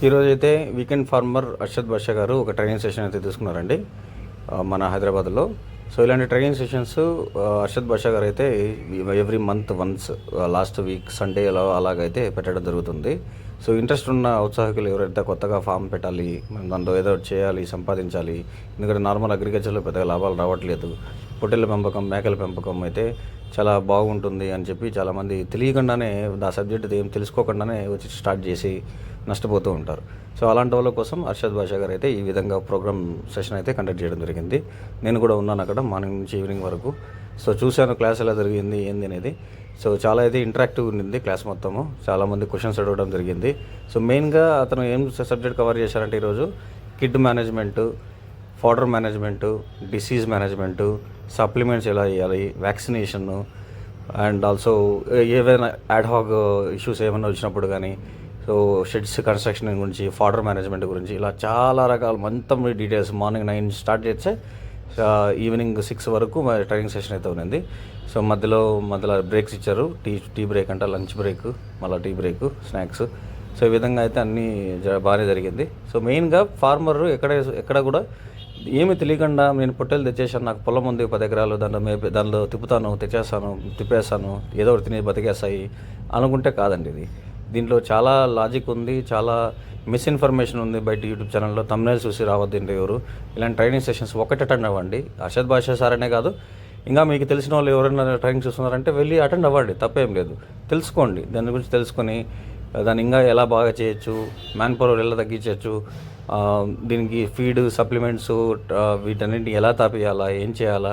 ఈరోజైతే weekend farmer Arshad బాషా గారు ఒక ట్రైనింగ్ సెషన్ అయితే తీసుకున్నారండి మన హైదరాబాద్లో. సో ఇలాంటి ట్రైనింగ్ సెషన్స్ అర్షద్ బాషా గారు అయితే every month once last week Sunday అలాగైతే పెట్టడం జరుగుతుంది. సో ఇంట్రెస్ట్ ఉన్న ఉత్సాహకులు ఎవరైతే కొత్తగా ఫామ్ పెట్టాలి, దాంట్లో ఏదో చేయాలి, సంపాదించాలి, ఎందుకంటే నార్మల్ అగ్రికల్చర్లో పెద్దగా లాభాలు రావట్లేదు, పొట్టేళ్ళ పెంపకం, మేకల పెంపకం అయితే చాలా బాగుంటుంది అని చెప్పి చాలామంది తెలియకుండానే ఆ సబ్జెక్ట్ ఏం తెలుసుకోకుండానే వచ్చి స్టార్ట్ చేసి నష్టపోతూ ఉంటారు. సో అలాంటి వాళ్ళ కోసం అర్షద్ బాషా గారు అయితే ఈ విధంగా ప్రోగ్రామ్ సెషన్ అయితే కండక్ట్ చేయడం జరిగింది. నేను కూడా ఉన్నాను అక్కడ మార్నింగ్ నుంచి ఈవినింగ్ వరకు. సో చూశాను క్లాస్ ఎలా జరిగింది ఏంది అనేది. సో చాలా అయితే ఇంటరాక్టివ్ ఉంది క్లాస్ మొత్తము, చాలామంది క్వశ్చన్స్ అడగడం జరిగింది. సో మెయిన్గా అతను ఏం సబ్జెక్ట్ కవర్ చేశారంటే ఈరోజు kid management, fodder management, disease management, supplements ఎలా చేయాలి, వ్యాక్సినేషను, అండ్ ఆల్సో ఏవైనా యాడ్హాక్ ఇష్యూస్ ఏమైనా వచ్చినప్పుడు కానీ, సో షెడ్స్ కన్స్ట్రక్షన్ గురించి, ఫాడర్ మేనేజ్మెంట్ గురించి, ఇలా చాలా రకాల మొత్తం డీటెయిల్స్ మార్నింగ్ 9 స్టార్ట్ చేస్తే ఈవినింగ్ 6 వరకు మా ట్రైనింగ్ సెషన్ అయితే ఉంది. సో మధ్యలో బ్రేక్స్ ఇచ్చారు, టీ బ్రేక్ అంట, లంచ్ బ్రేక్, మళ్ళీ టీ బ్రేక్, స్నాక్స్. సో ఈ విధంగా అయితే అన్నీ బాగానే జరిగింది. సో మెయిన్గా ఫార్మర్ ఎక్కడ కూడా ఏమి తెలియకుండా నేను పొట్టేలు తెచ్చేసాను, నాకు పొలం ఉంది 10 ఎకరాలు, దానిలో తిప్పేస్తాను, ఏదో ఒకటి తిని బతికేస్తాయి అనుకుంటే కాదండి. దీంట్లో చాలా లాజిక్ ఉంది, చాలా మిస్ఇన్ఫర్మేషన్ ఉంది. బయట యూట్యూబ్ ఛానల్లో థంబ్నెయిల్స్ చూసి రావద్దండి ఎవరు. ఇలాంటి ట్రైనింగ్ సెషన్స్ ఒకటి అటెండ్ అవ్వండి. అర్షద్ బాషా సార్ అనే కాదు, ఇంకా మీకు తెలిసిన వాళ్ళు ఎవరైనా ట్రైనింగ్ చూస్తున్నారంటే వెళ్ళి అటెండ్ అవ్వండి, తప్పేం లేదు. తెలుసుకోండి, దాని గురించి తెలుసుకొని దాన్ని ఇంకా ఎలా బాగా చేయొచ్చు, మ్యాన్ పవర్ ఎలా తగ్గించవచ్చు, దీనికి ఫీడ్, సప్లిమెంట్స్, వీటన్నింటిని ఎలా తాపేయాలా, ఏం చేయాలా,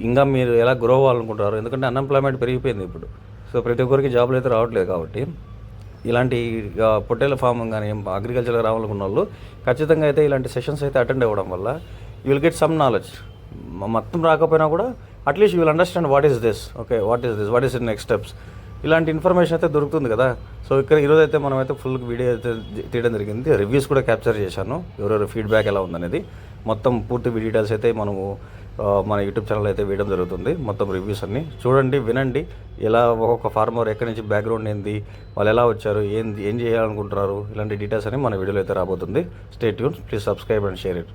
ఇంకా మీరు ఎలా గ్రో అవ్వాలనుకుంటారు. ఎందుకంటే అన్ఎంప్లాయ్మెంట్ పెరిగిపోయింది ఇప్పుడు. సో ప్రతి ఒక్కరికి జాబ్లు అయితే రావట్లేదు. కాబట్టి ఇలాంటి పొట్టేల ఫామ్ కానీ అగ్రికల్చర్కి రావాలనుకున్న వాళ్ళు ఖచ్చితంగా అయితే ఇలాంటి సెషన్స్ అయితే అటెండ్ అవ్వడం వల్ల you will get some knowledge. మొత్తం రాకపోయినా కూడా at least you will understand what is this, what is next steps, ఇలాంటి ఇన్ఫర్మేషన్ అయితే దొరుకుతుంది కదా. సో ఇక్కడ ఈరోజైతే మనమైతే ఫుల్ వీడియో అయితే తీయడం జరిగింది, రివ్యూస్ కూడా క్యాప్చర్ చేశాను, ఎవరెవరు ఫీడ్బ్యాక్ ఎలా ఉందనేది మొత్తం పూర్తి డీటెయిల్స్ అయితే మనము మన యూట్యూబ్ ఛానల్ అయితే వేయడం జరుగుతుంది. మొత్తం రివ్యూస్ అన్నీ చూడండి, వినండి. ఎలా ఒక్కొక్క ఫార్మర్ ఎక్కడి నుంచి బ్యాక్గ్రౌండ్ ఏంది, వాళ్ళు ఎలా వచ్చారు, ఏం చేయాలనుకుంటున్నారు, ఇలాంటి డీటెయిల్స్ అని మన వీడియోలో అయితే రాబోతుంది. Stay tune, please subscribe and share it.